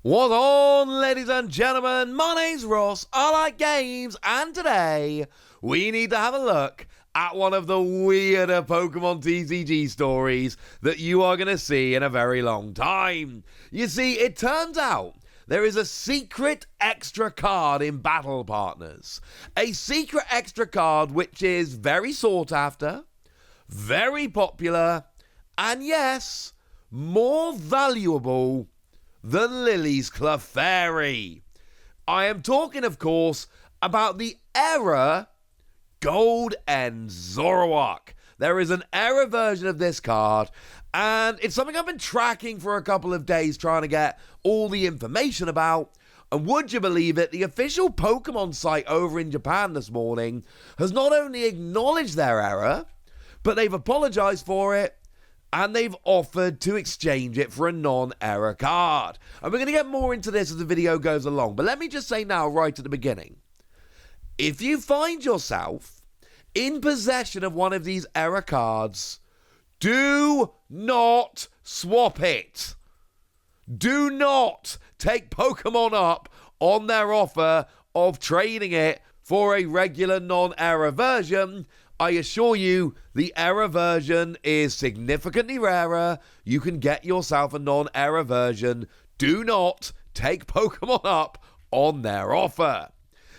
What's on, ladies and gentlemen? My name's Ross, I like games, and today we need to have a look at one of the weirder Pokemon TCG stories that you are going to see in a very long time. You see, it turns out there is a secret extra card in Battle Partners. A secret extra card which is very sought after, very popular, and yes, more valuable than Lily's Clefairy. I am talking, of course, about the Error Gold End Zoroark. There is an Error version of this card, and it's something I've been tracking for a couple of days, trying to get all the information about. And would you believe it, the official Pokemon site over in Japan this morning has not only acknowledged their error, but they've apologized for it, and they've offered to exchange it for a non-error card. And we're going to get more into this as the video goes along. But let me just say now, right at the beginning, if you find yourself in possession of one of these error cards, do not swap it. Do not take Pokemon up on their offer of trading it for a regular non-error version. I assure you, the error version is significantly rarer. You can get yourself a non-error version. Do not take Pokemon up on their offer.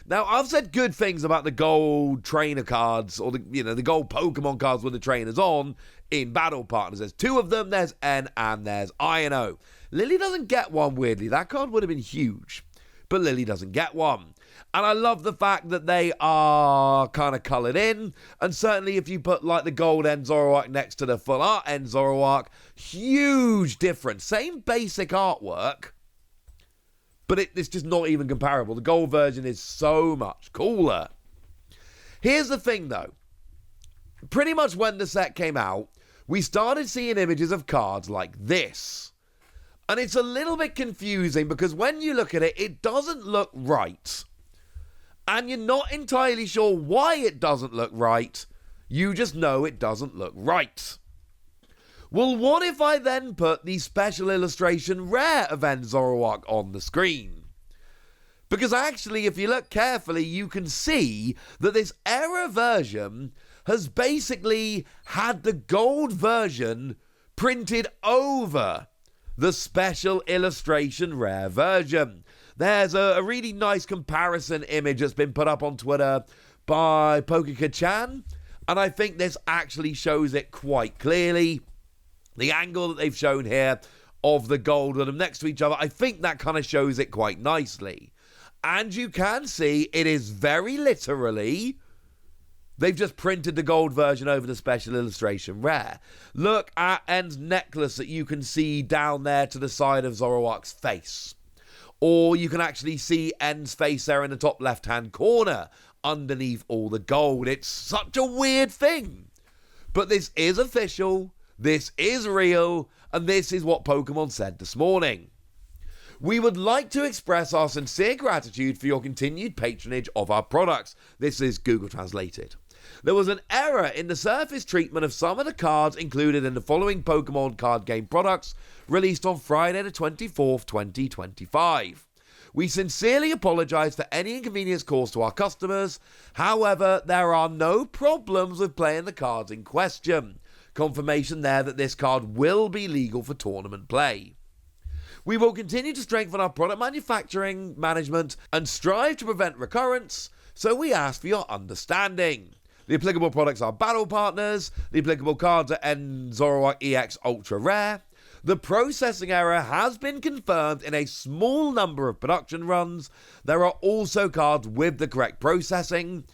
Now, I've said good things about the gold trainer cards, or the gold Pokemon cards with the trainers on in Battle Partners. There's two of them. There's N and there's I&O. Lily doesn't get one, weirdly. That card would have been huge, but Lily doesn't get one. And I love the fact that they are kind of coloured in. And certainly if you put like the gold end Zoroark next to the full art end Zoroark, huge difference. Same basic artwork, but it's just not even comparable. The gold version is so much cooler. Here's the thing though. Pretty much when the set came out, we started seeing images of cards like this. And it's a little bit confusing because when you look at it, it doesn't look right. And you're not entirely sure why it doesn't look right. You just know it doesn't look right. Well, what if I then put the special illustration rare event Zoroark on the screen? Because actually, if you look carefully, you can see that this error version has basically had the gold version printed over the special illustration rare version. There's a really nice comparison image that's been put up on Twitter by Pokeka-chan, and I think this actually shows it quite clearly. The angle that they've shown here of the gold and them next to each other, I think that kind of shows it quite nicely. And you can see it is very literally, they've just printed the gold version over the special illustration rare. Look at N's necklace that you can see down there to the side of Zoroark's face. Or you can actually see N's face there in the top left-hand corner underneath all the gold. It's such a weird thing. But this is official, this is real, and this is what Pokemon said this morning. We would like to express our sincere gratitude for your continued patronage of our products. This is Google Translated. There was an error in the surface treatment of some of the cards included in the following Pokemon card game products released on Friday the 24th, 2025. We sincerely apologize for any inconvenience caused to our customers. However, there are no problems with playing the cards in question. Confirmation there that this card will be legal for tournament play. We will continue to strengthen our product manufacturing management and strive to prevent recurrence, so we ask for your understanding. The applicable products are Battle Partners. The applicable cards are N Zoroark EX Ultra Rare. The processing error has been confirmed in a small number of production runs. There are also cards with the correct processing.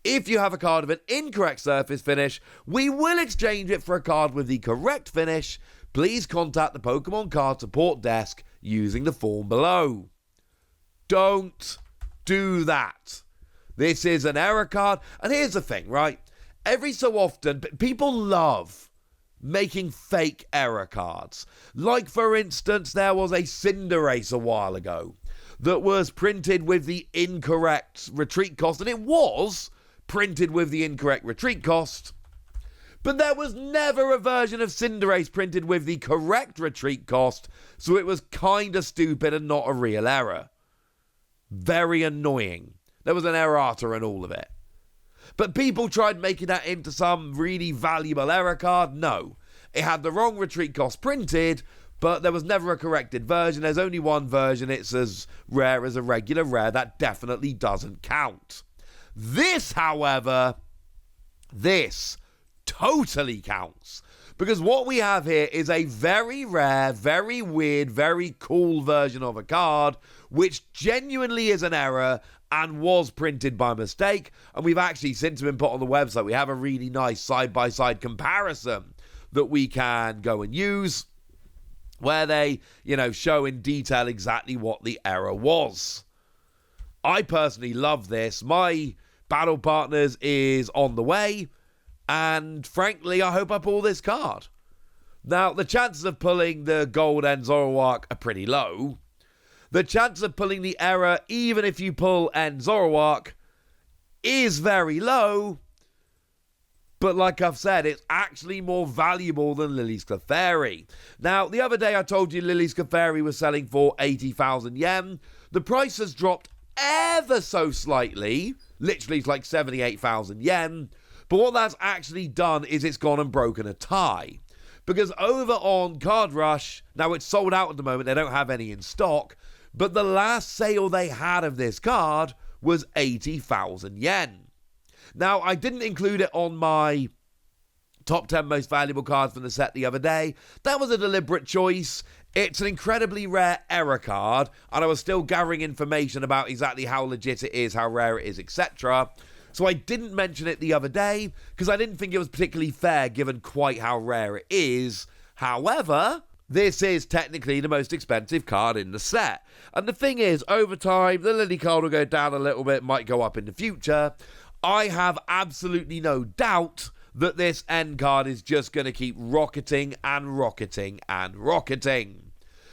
If you have a card with an incorrect surface finish, we will exchange it for a card with the correct finish. Please contact the Pokemon Card Support Desk using the form below. Don't do that. This is an error card. And here's the thing, right? Every so often, people love making fake error cards. Like, for instance, there was a Cinderace a while ago that was printed with the incorrect retreat cost. And it was printed with the incorrect retreat cost. But there was never a version of Cinderace printed with the correct retreat cost, so it was kinda stupid and not a real error. Very annoying. There was an errata and all of it. But people tried making that into some really valuable error card. No. It had the wrong retreat cost printed, but there was never a corrected version. There's only one version. It's as rare as a regular rare. That definitely doesn't count. This, however, this totally counts. Because what we have here is a very rare, very weird, very cool version of a card, which genuinely is an error and was printed by mistake. And we've actually since been put on the website. We have a really nice side-by-side comparison that we can go and use, where they, show in detail exactly what the error was. I personally love this. My Battle Partners is on the way. And frankly, I hope I pull this card. Now, the chances of pulling the gold end Zoroark are pretty low. The chance of pulling the error, even if you pull end Zoroark, is very low. But like I've said, it's actually more valuable than Lily's Clefairy. Now, the other day I told you Lily's Clefairy was selling for 80,000 yen. The price has dropped ever so slightly. Literally, it's like 78,000 yen. But what that's actually done is it's gone and broken a tie. Because over on Card Rush, now it's sold out at the moment, they don't have any in stock, but the last sale they had of this card was 80,000 yen. Now, I didn't include it on my top 10 most valuable cards from the set the other day. That was a deliberate choice. It's an incredibly rare error card, and I was still gathering information about exactly how legit it is, how rare it is, etc. So I didn't mention it the other day because I didn't think it was particularly fair given quite how rare it is. However, this is technically the most expensive card in the set. And the thing is, over time, the Lily card will go down a little bit, might go up in the future. I have absolutely no doubt that this end card is just going to keep rocketing and rocketing and rocketing.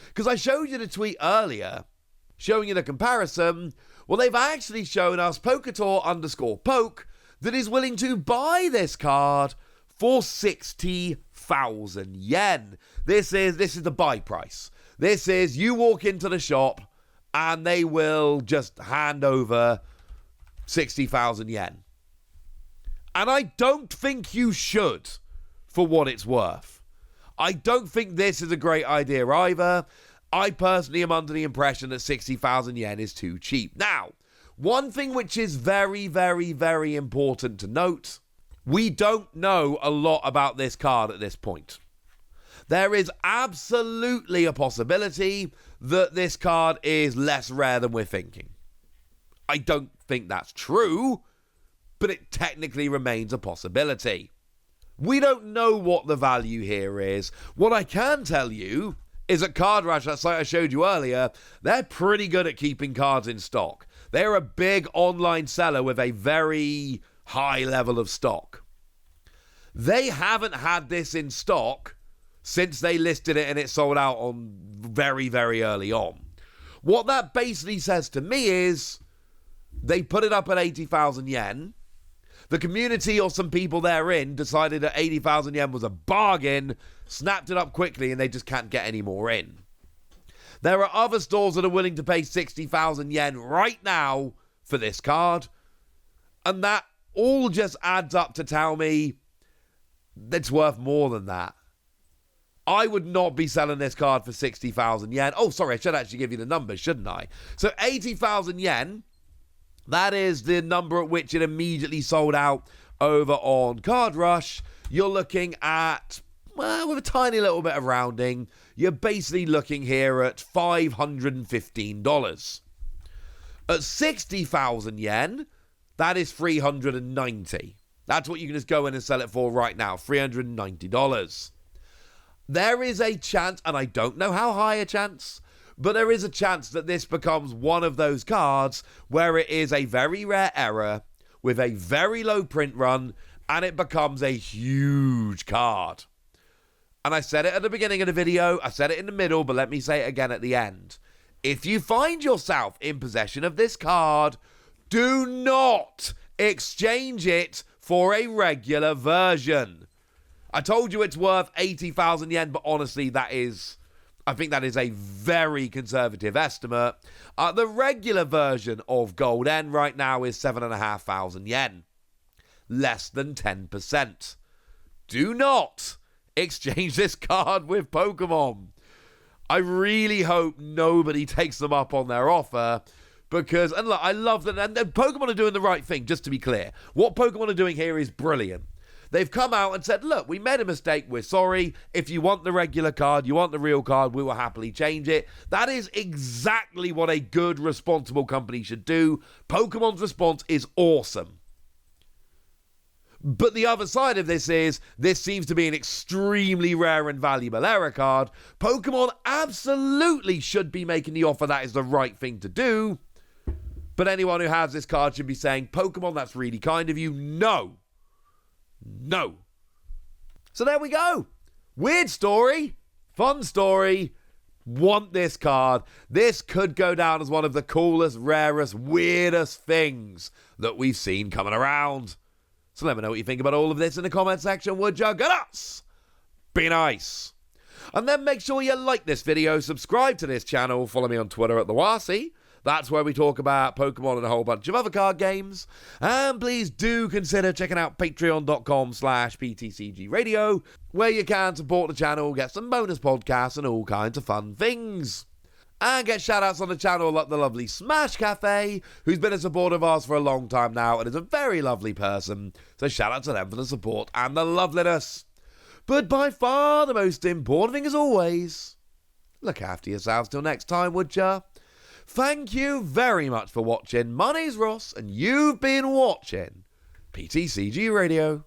Because I showed you the tweet earlier, showing you the comparison. Well, they've actually shown us Poketor_Poke that is willing to buy this card for 60,000 yen. This is the buy price. This is you walk into the shop and they will just hand over 60,000 yen. And I don't think you should, for what it's worth. I don't think this is a great idea either. I personally am under the impression that 60,000 yen is too cheap. Now, one thing which is very, very, very important to note, we don't know a lot about this card at this point. There is absolutely a possibility that this card is less rare than we're thinking. I don't think that's true, but it technically remains a possibility. We don't know what the value here is. What I can tell you is at Card Rush, that site I showed you earlier, they're pretty good at keeping cards in stock. They're a big online seller with a very high level of stock. They haven't had this in stock since they listed it and it sold out on very, very early on. What that basically says to me is they put it up at 80,000 yen. The community or some people therein decided that 80,000 yen was a bargain, snapped it up quickly, and they just can't get any more in. There are other stores that are willing to pay 60,000 yen right now for this card, and that all just adds up to tell me it's worth more than that. I would not be selling this card for 60,000 yen. Oh, sorry, I should actually give you the numbers, shouldn't I? So 80,000 yen, that is the number at which it immediately sold out over on Card Rush. You're looking at, well, with a tiny little bit of rounding, you're basically looking here at $515. At 60,000 yen, that is $390. That's what you can just go in and sell it for right now, $390. There is a chance, and I don't know how high a chance, but there is a chance that this becomes one of those cards where it is a very rare error with a very low print run, and it becomes a huge card. And I said it at the beginning of the video, I said it in the middle, but let me say it again at the end. If you find yourself in possession of this card, do not exchange it for a regular version. I told you it's worth 80,000 yen, but honestly, I think that is a very conservative estimate. The regular version of Gold N right now is 7,500 yen. Less than 10%. Do not exchange this card with Pokemon. I really hope nobody takes them up on their offer. Because, and look, I love that, and Pokemon are doing the right thing, just to be clear. What Pokemon are doing here is brilliant. They've come out and said, look, we made a mistake, we're sorry. If you want the regular card, you want the real card, we will happily change it. That is exactly what a good, responsible company should do. Pokemon's response is awesome. But the other side of this is, this seems to be an extremely rare and valuable error card. Pokemon absolutely should be making the offer. That is the right thing to do. But anyone who has this card should be saying, Pokemon, that's really kind of you. No. No. So there we go. Weird story. Fun story. Want this card. This could go down as one of the coolest, rarest, weirdest things that we've seen coming around. So let me know what you think about all of this in the comment section, would you? Good us! Be nice. And then make sure you like this video, subscribe to this channel, follow me on Twitter at @TheWasi. That's where we talk about Pokemon and a whole bunch of other card games. And please do consider checking out patreon.com/PTCGradio, where you can support the channel, get some bonus podcasts and all kinds of fun things. And get shout-outs on the channel like the lovely Smash Cafe, who's been a supporter of ours for a long time now and is a very lovely person. So shout-out to them for the support and the loveliness. But by far the most important thing, as always, look after yourselves till next time, would ya? Thank you very much for watching. My name's Ross, and you've been watching PTCG Radio.